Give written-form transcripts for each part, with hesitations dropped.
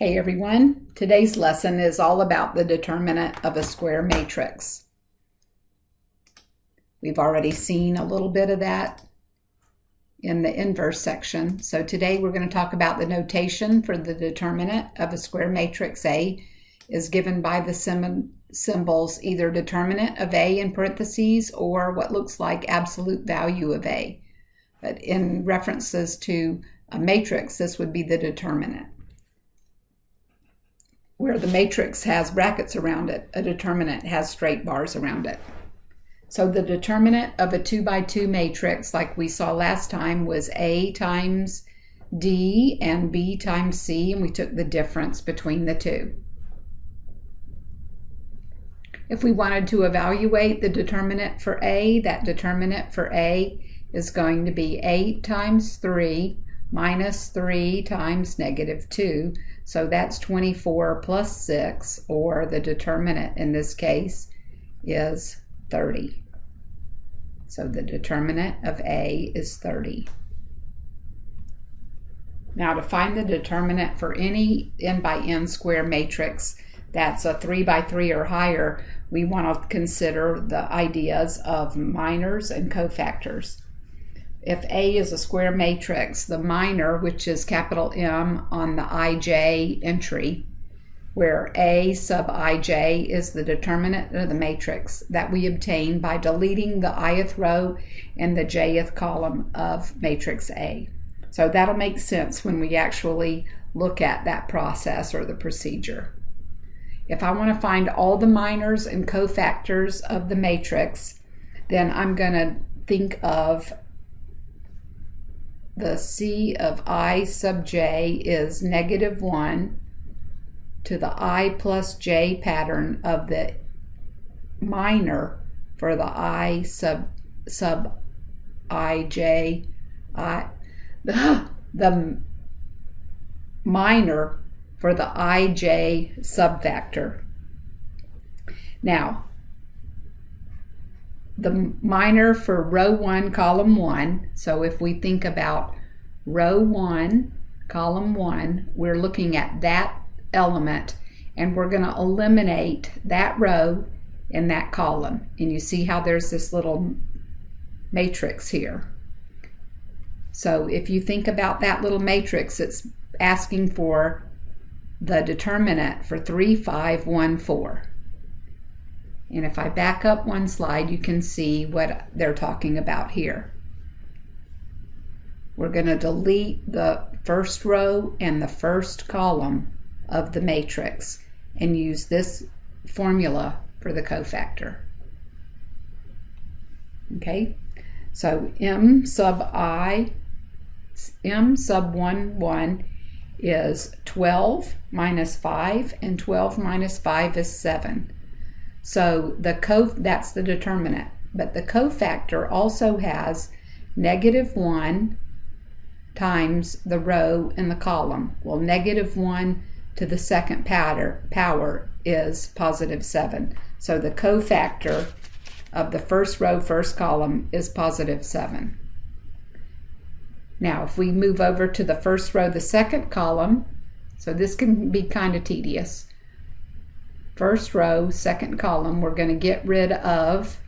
Hey everyone, today's lesson is all about the determinant of a square matrix. We've already seen a little bit of that in the inverse section. So today we're going to talk about the notation for the determinant of a square matrix. A is given by the symbols either determinant of A in parentheses or what looks like absolute value of A. But in references to a matrix, this would be the determinant. Where the matrix has brackets around it, a determinant has straight bars around it. So the determinant of a 2 by 2 matrix, like we saw last time, was A times D and B times C, and we took the difference between the two. If we wanted to evaluate the determinant for A, that determinant for A is going to be 8 times 3 minus 3 times negative 2. So that's 24 plus 6, or the determinant in this case is 30. So the determinant of A is 30. Now to find the determinant for any n by n square matrix that's a 3 by 3 or higher, we want to consider the ideas of minors and cofactors. If A is a square matrix, the minor, which is capital M on the ij entry, where A sub ij is the determinant of the matrix that we obtain by deleting the ith row and the jth column of matrix A. So that'll make sense when we actually look at that process or the procedure. If I want to find all the minors and cofactors of the matrix, then I'm going to think of the C of I sub j is negative 1 to the I plus j pattern of the minor for the I sub ij, the minor for the ij subfactor. Now, the minor for row 1, column 1. So if we think about row 1, column 1, we're looking at that element and we're going to eliminate that row in that column. And you see how there's this little matrix here. So if you think about that little matrix, it's asking for the determinant for 3, 5, 1, 4. And if I back up one slide, you can see what they're talking about here. We're going to delete the first row and the first column of the matrix and use this formula for the cofactor. Okay, so M sub 1, 1 is 12 minus 5, and 12 minus 5 is 7. So that's the determinant. But the cofactor also has negative 1 times the row and the column. Well, negative 1 to the second power is positive 7. So the cofactor of the first row, first column is positive 7. Now, if we move over to the first row, the second column, so this can be kind of tedious. First row, second column, we're going to get rid of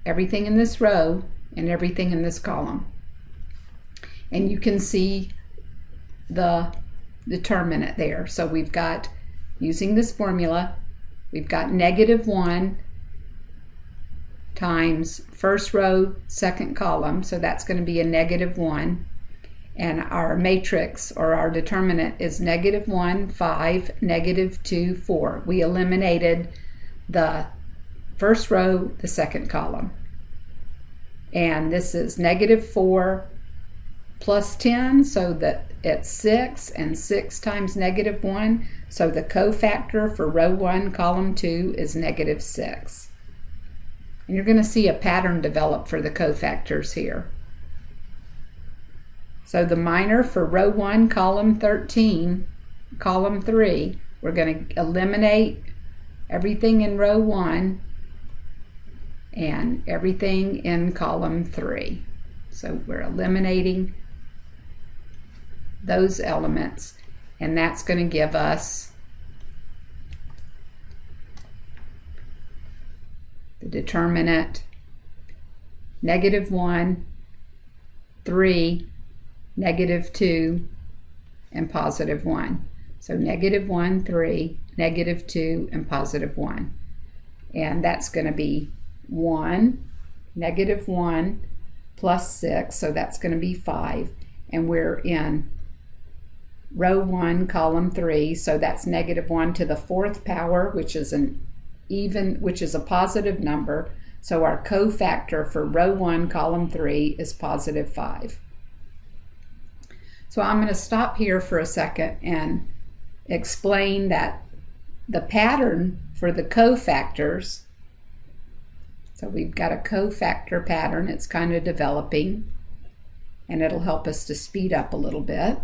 everything in this row and everything in this column. And you can see the determinant there. So we've got, using this formula, we've got negative 1 times first row, second column. So that's going to be a negative 1. And our matrix or our determinant is negative 1, 5, negative 2, 4. We eliminated the first row, the second column. And this is negative 4 plus 10, so that it's 6, and 6 times negative 1. So the cofactor for row 1, column 2 is negative 6. And you're going to see a pattern develop for the cofactors here. So the minor for row 1, column 13, column 3, we're going to eliminate everything in row 1 and everything in column 3. So we're eliminating those elements. and that's going to give us the determinant -1, 3, -2, and +1. So -1, 3, -2, and +1. And that's going to be 1, -1 plus 6, so that's going to be 5. And we're in row 1, column 3, so that's -1 to the 4th power, which is a positive number. So our cofactor for row 1, column 3 is +5. So I'm going to stop here for a second and explain that the pattern for the cofactors, so we've got a cofactor pattern, it's kind of developing, and it'll help us to speed up a little bit.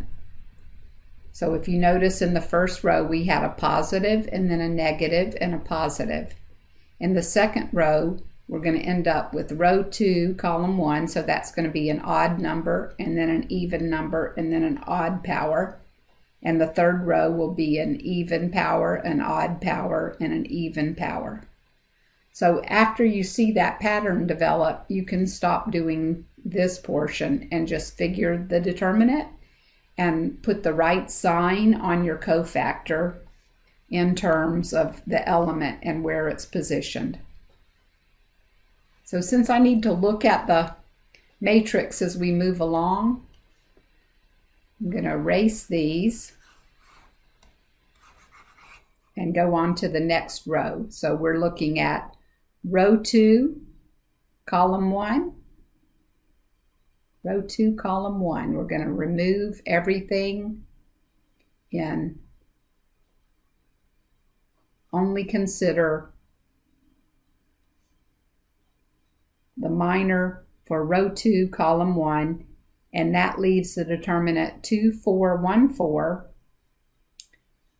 So if you notice in the first row we had a positive and then a negative and a positive. In the second row we're going to end up with row 2, column 1, so that's going to be an odd number and then an even number and then an odd power. And the third row will be an even power, an odd power, and an even power. So after you see that pattern develop, you can stop doing this portion and just figure the determinant and put the right sign on your cofactor in terms of the element and where it's positioned. So since I need to look at the matrix as we move along, I'm going to erase these and go on to the next row. So we're looking at row 2, column 1. Row 2, column 1. We're going to remove everything and only consider the minor for row 2, column 1, and that leaves the determinant 2, 4, 1, 4.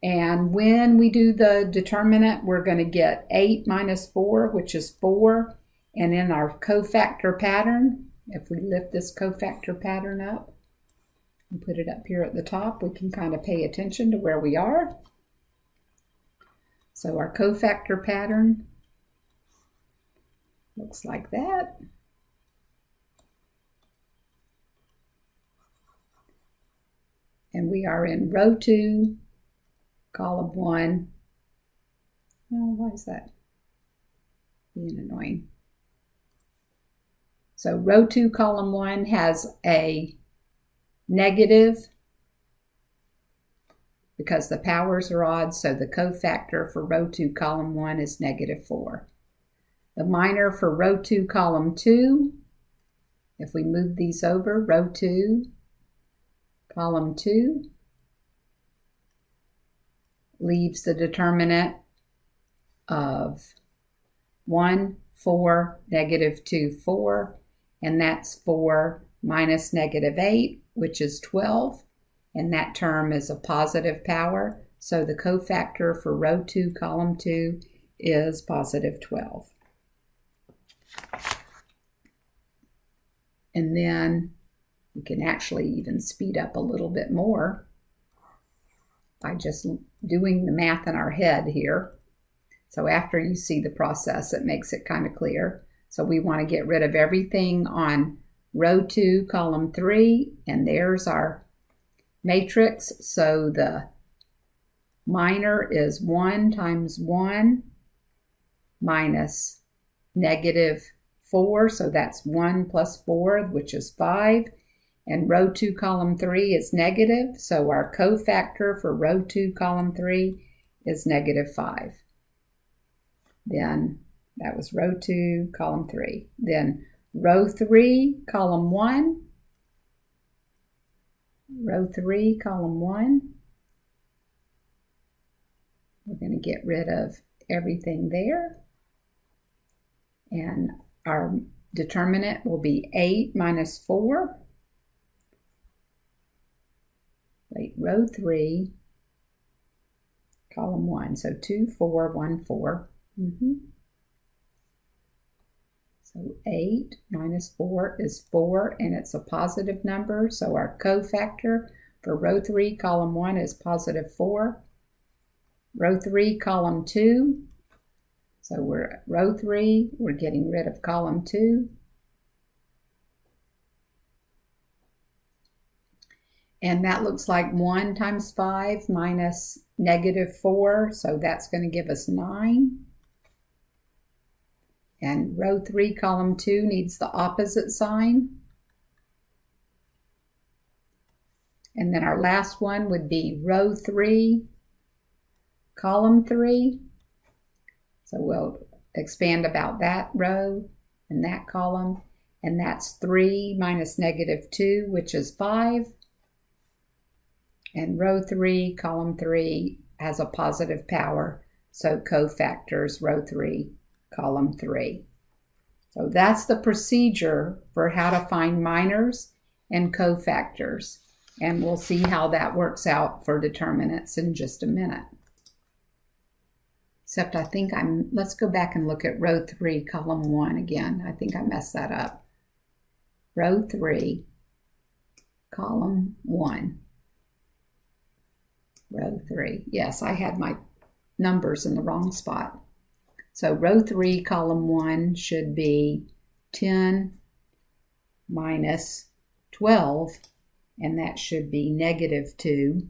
And when we do the determinant, we're going to get 8 minus 4, which is 4. And in our cofactor pattern, if we lift this cofactor pattern up and put it up here at the top, we can kind of pay attention to where we are. So our cofactor pattern looks like that. And we are in row 2, column 1. Oh, why is that being annoying? So row 2, column 1 has a negative because the powers are odd, so the cofactor for row 2, column 1 is -4. The minor for row 2, column 2, if we move these over, row 2, column 2, leaves the determinant of 1, 4, -2, 4, and that's 4 minus -8, which is 12, and that term is a positive power, so the cofactor for row 2, column 2 is +12. And then we can actually even speed up a little bit more by just doing the math in our head here. So after you see the process, it makes it kind of clear. So we want to get rid of everything on row 2, column 3, and there's our matrix. So the minor is 1 times 1 minus -4, so that's 1 plus 4, which is 5. And row 2, column 3 is negative, so our cofactor for row 2, column 3 is -5. Then that was row 2, column 3. Then row 3, column 1. Row 3, column 1. We're going to get rid of everything there. And our determinant will be 8 minus 4. Wait, row 3, column 1. So 2, 4, 1, 4. So 8 minus 4 is 4, and it's a positive number. So our cofactor for row 3, column 1 is positive 4. Row 3, column 2. So we're at row 3, we're getting rid of column 2. And that looks like 1 times 5 minus negative 4, so that's going to give us 9. And row 3, column 2 needs the opposite sign. And then our last one would be row 3, column 3. So we'll expand about that row and that column. And that's 3 minus negative 2, which is 5. And row 3, column 3 has a positive power, so cofactors, row 3, column 3. So that's the procedure for how to find minors and cofactors. And we'll see how that works out for determinants in just a minute. Except I think let's go back and look at row 3, column 1 again. I think I messed that up. Row 3, column 1. Row 3. Yes, I had my numbers in the wrong spot. So row 3, column 1 should be 10 minus 12, and that should be negative 2,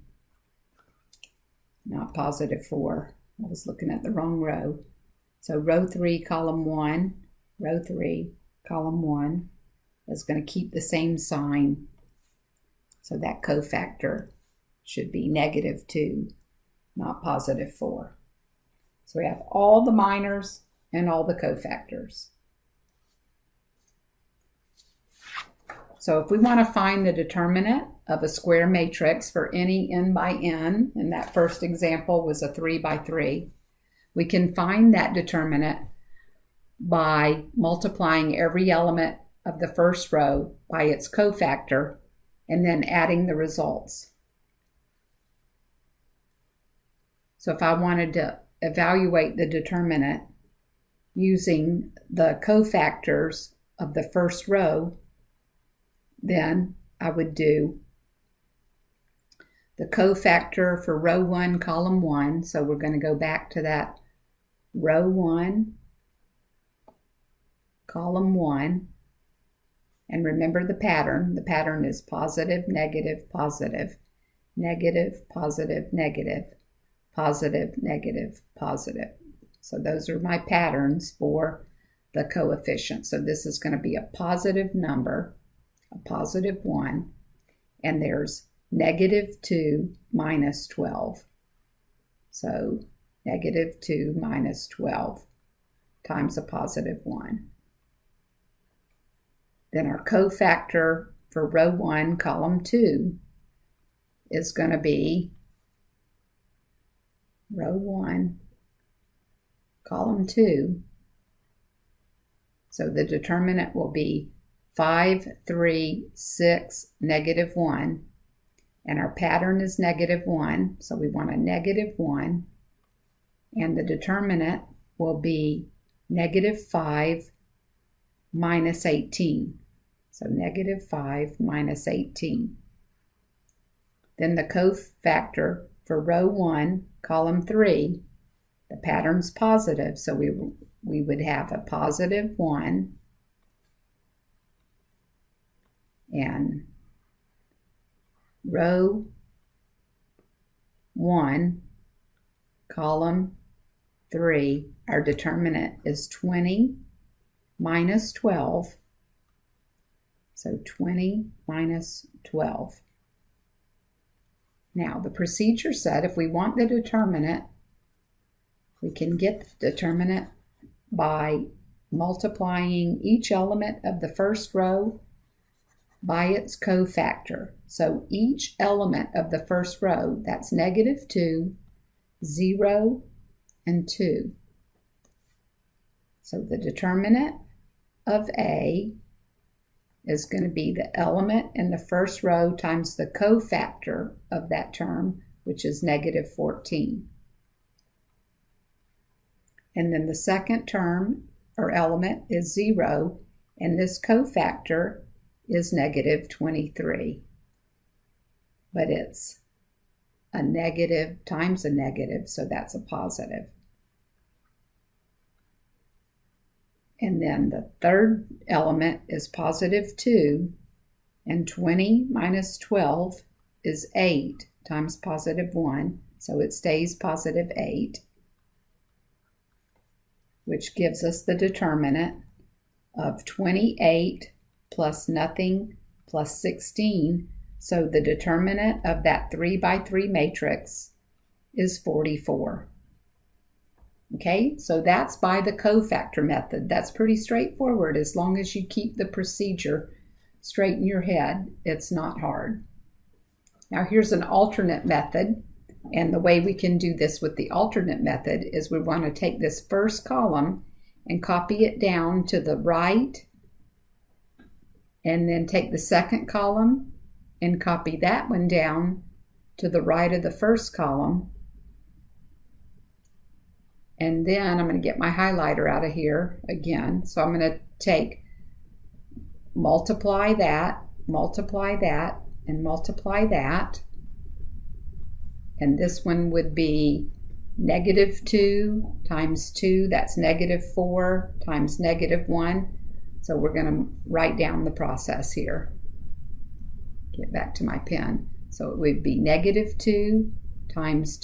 not positive 4. I was looking at the wrong row. So row 3, column 1, row 3, column 1 is going to keep the same sign. So that cofactor should be negative 2, not positive 4. So we have all the minors and all the cofactors. So if we want to find the determinant of a square matrix for any n by n, and that first example was a 3 by 3, we can find that determinant by multiplying every element of the first row by its cofactor and then adding the results. So if I wanted to evaluate the determinant using the cofactors of the first row, then I would do the cofactor for row 1, column 1. So we're going to go back to that row 1, column 1. And remember the pattern. The pattern is positive, negative, positive, negative, positive, negative, positive, negative, positive. So those are my patterns for the coefficient. So this is going to be a positive number, a positive 1, and there's negative 2 minus 12. So negative 2 minus 12 times a positive 1. Then our cofactor for row 1, column 2 is going to be row 1, column 2. So the determinant will be 5, 3, 6, negative 1. And our pattern is negative 1. So we want a negative 1. And the determinant will be negative 5 minus 18. So negative 5 minus 18. Then the cofactor for row 1, column 3, the pattern's positive, so we would have a positive 1 and row 1, column 3, our determinant is 20 minus 12, so 20 minus 12. Now, the procedure said if we want the determinant, we can get the determinant by multiplying each element of the first row by its cofactor. So each element of the first row, that's negative 2, 0, and 2. So the determinant of A is going to be the element in the first row times the cofactor of that term, which is negative 14. And then the second term or element is 0, and this cofactor is negative 23. but it's a negative times a negative, so that's a positive. And then the third element is positive 2, and 20 minus 12 is 8 times positive 1, so it stays positive 8, which gives us the determinant of 28 plus nothing plus 16. So the determinant of that 3 by 3 matrix is 44. Okay, so that's by the cofactor method. That's pretty straightforward. As long as you keep the procedure straight in your head, it's not hard. Now here's an alternate method, and the way we can do this with the alternate method is we want to take this first column and copy it down to the right, and then take the second column and copy that one down to the right of the first column. And then I'm going to get my highlighter out of here again. So I'm going to take, multiply that, and multiply that. And this one would be negative 2 times 2, that's negative 4 times negative 1. So we're going to write down the process here. Get back to my pen. So it would be negative 2 times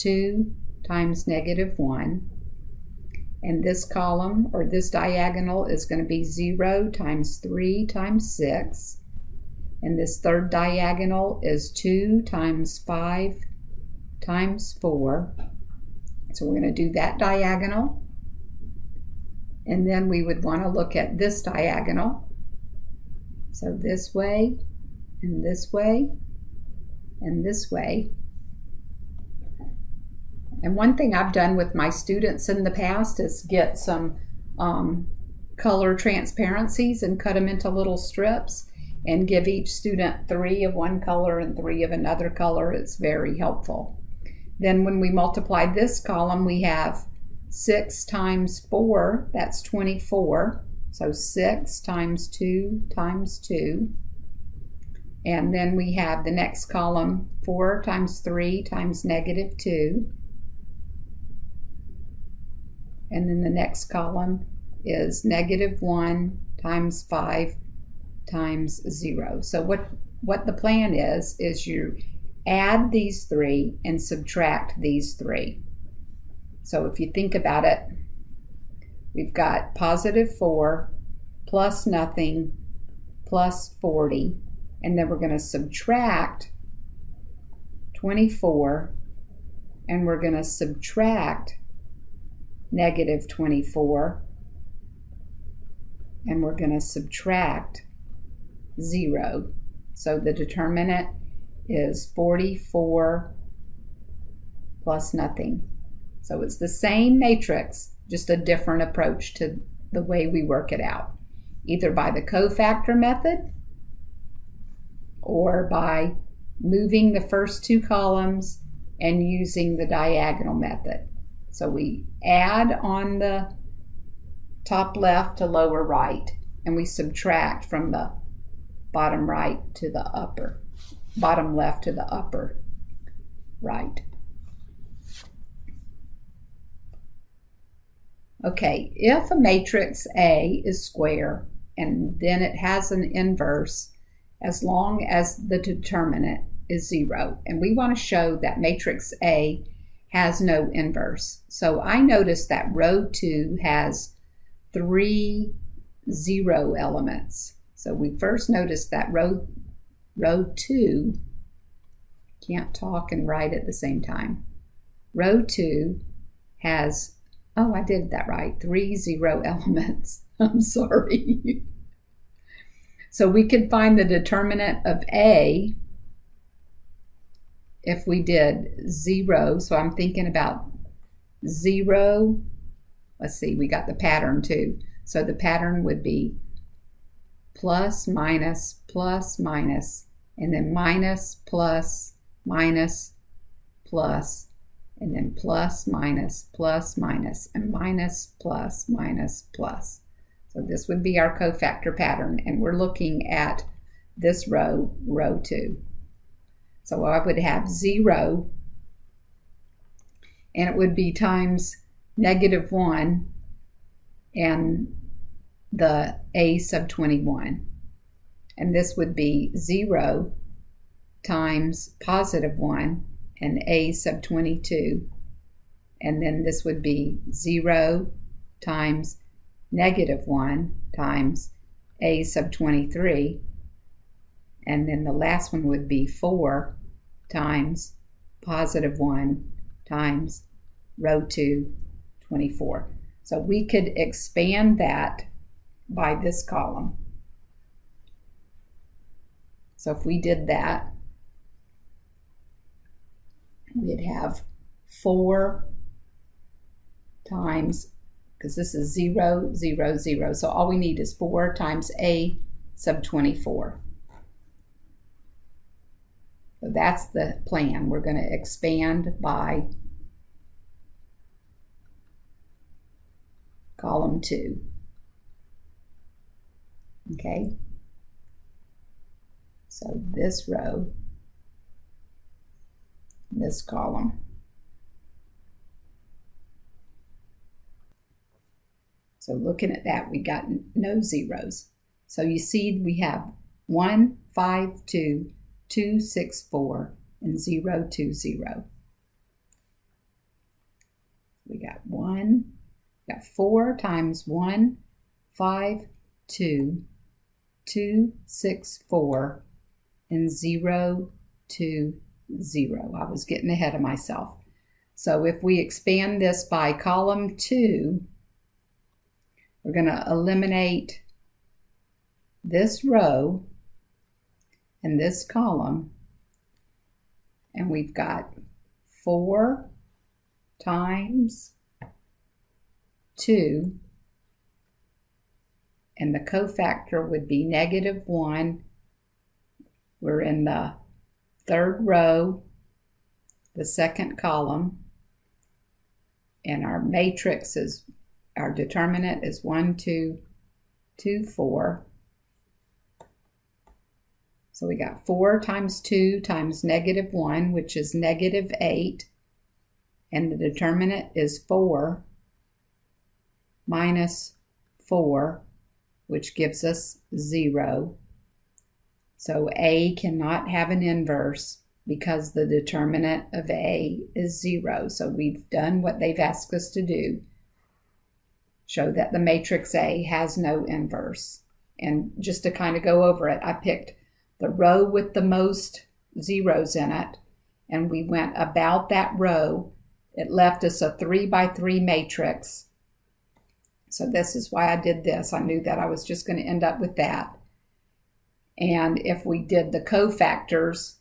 negative 1. And this column, or this diagonal, is going to be 0 times 3 times 6. And this third diagonal is 2 times 5 times 4. So we're going to do that diagonal. And then we would want to look at this diagonal. So this way, and this way, and this way. And one thing I've done with my students in the past is get some color transparencies and cut them into little strips and give each student 3 of one color and 3 of another color. It's very helpful. Then when we multiply this column, we have 6 times 4, that's 24. So 6 times 2 times 2. And then we have the next column, 4 times 3 times negative 2. And then the next column is negative 1 times 5 times 0. So what the plan is you add these 3 and subtract these 3. So if you think about it, we've got positive 4 plus nothing plus 40, and then we're going to subtract 24, and we're going to subtract negative 24, and we're going to subtract 0. So the determinant is 44 plus nothing. So it's the same matrix, just a different approach to the way we work it out, either by the cofactor method or by moving the first 2 columns and using the diagonal method. So we add on the top left to lower right, and we subtract from the bottom right to the upper, bottom left to the upper right. Okay, if a matrix A is square and then it has an inverse, as long as the determinant is 0, and we want to show that matrix A has no inverse. So I noticed that row 2 has 3 0 elements. So we first noticed that row 2, can't talk and write at the same time. Row 2 has, oh, I did that right, 3 0 elements. I'm sorry. So we could find the determinant of A if we did 0. So I'm thinking about 0. Let's see, we got the pattern too. So the pattern would be plus, minus, and then minus, plus, minus, plus, and then plus, minus, and minus, plus. So this would be our cofactor pattern, and we're looking at this row, row 2. So I would have 0, and it would be times -1 and the a sub 21. And this would be 0 times +1 and a sub 22. And then this would be 0 times -1 times a sub 23. And then the last one would be 4 times +1 times row 2, 24. So we could expand that by this column. So if we did that, we'd have 4 times, because this is 0, 0, 0. So all we need is 4 times a sub 24. So that's the plan. We're going to expand by column 2. Okay. So this row, this column. So looking at that, we got no zeros. So you see we have 1, 5, 2, 2, 6, 4, and 0, 2, 0. We got 4 times 1, 5, 2, 2, 6, 4, and 0, 2, 0. I was getting ahead of myself. So if we expand this by column 2, we're going to eliminate this row and this column, and we've got 4 times 2, and the cofactor would be -1. We're in the third row, the second column, and our matrix is, our determinant is 1, 2, 2, 4. So we got 4 times 2 times -1, which is -8, and the determinant is 4 minus 4, which gives us 0. So A cannot have an inverse because the determinant of A is 0. So we've done what they've asked us to do. Show that the matrix A has no inverse. And just to kind of go over it, I picked the row with the most zeros in it, and we went about that row. It left us a 3 by 3 matrix. So this is why I did this. I knew that I was just going to end up with that. And if we did the cofactors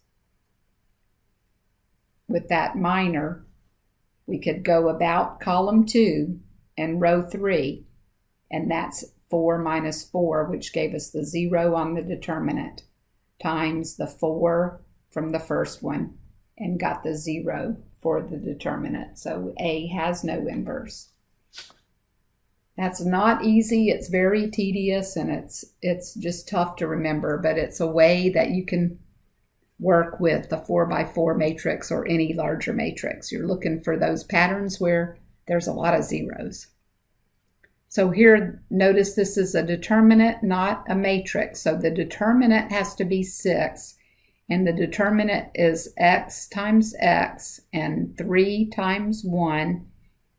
with that minor, we could go about column 2 and row 3, and that's 4 minus 4, which gave us the 0 on the determinant, times the 4 from the first one, and got the 0 for the determinant. So A has no inverse. That's not easy. It's very tedious, and it's just tough to remember, but it's a way that you can work with the 4 by 4 matrix or any larger matrix. You're looking for those patterns where there's a lot of zeros. So here, notice this is a determinant, not a matrix. So the determinant has to be 6, and the determinant is x times x and 3 times 1,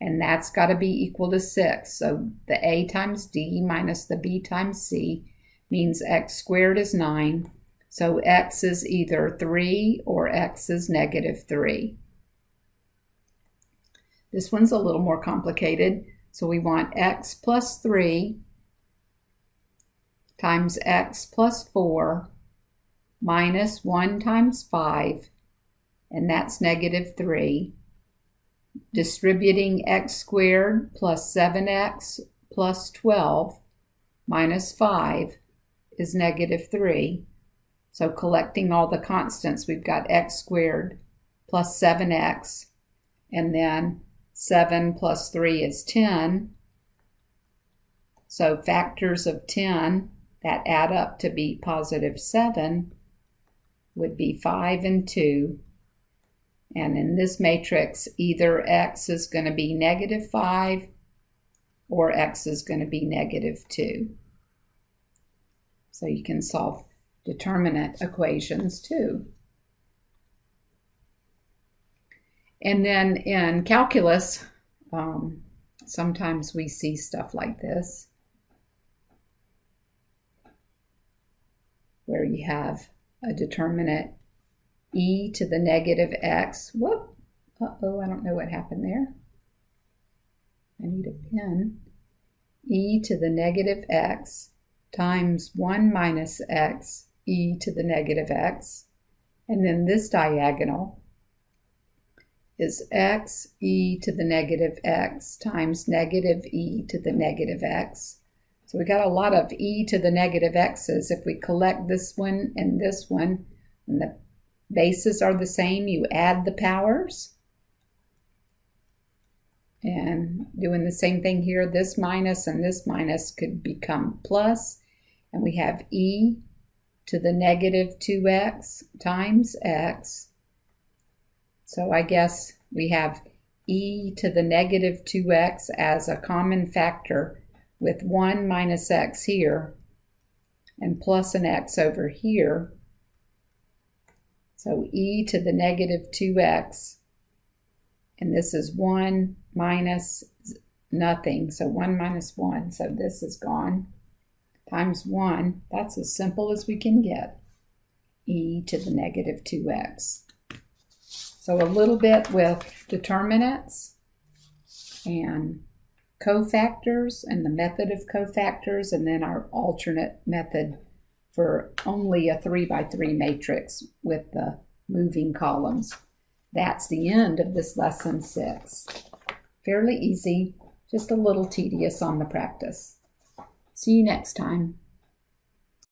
and that's got to be equal to 6. So the a times d minus the b times c means x squared is 9. So x is either 3 or x is -3. This one's a little more complicated. So we want x plus 3 times x plus 4 minus 1 times 5, and that's -3. Distributing x squared plus 7x plus 12 minus 5 is -3. So collecting all the constants, we've got x squared plus 7x, and then 7 plus 3 is 10. So factors of 10 that add up to be +7. would be 5 and 2. And in this matrix, either x is going to be negative 5 or x is going to be negative 2. So you can solve determinant equations too. And then in calculus, sometimes we see stuff like this, where you have a determinant e to the negative x. Whoop! Uh-oh, I don't know what happened there. I need a pen. E to the negative x times 1 minus x e to the negative x. And then this diagonal is x e to the negative x times negative e to the negative x. So we got a lot of e to the negative x's. If we collect this one, and the bases are the same, you add the powers. And doing the same thing here, this minus and this minus could become plus. And we have e to the negative 2x times x. So I guess we have e to the negative 2x as a common factor with 1 minus x here and plus an x over here. So e to the negative 2x, and this is 1 minus nothing, so 1 minus 1, so this is gone, times 1. That's as simple as we can get, e to the negative 2x. So a little bit with determinants and cofactors and the method of cofactors, and then our alternate method for only a 3 by 3 matrix with the moving columns. That's the end of this lesson 6. Fairly easy, just a little tedious on the practice. See you next time.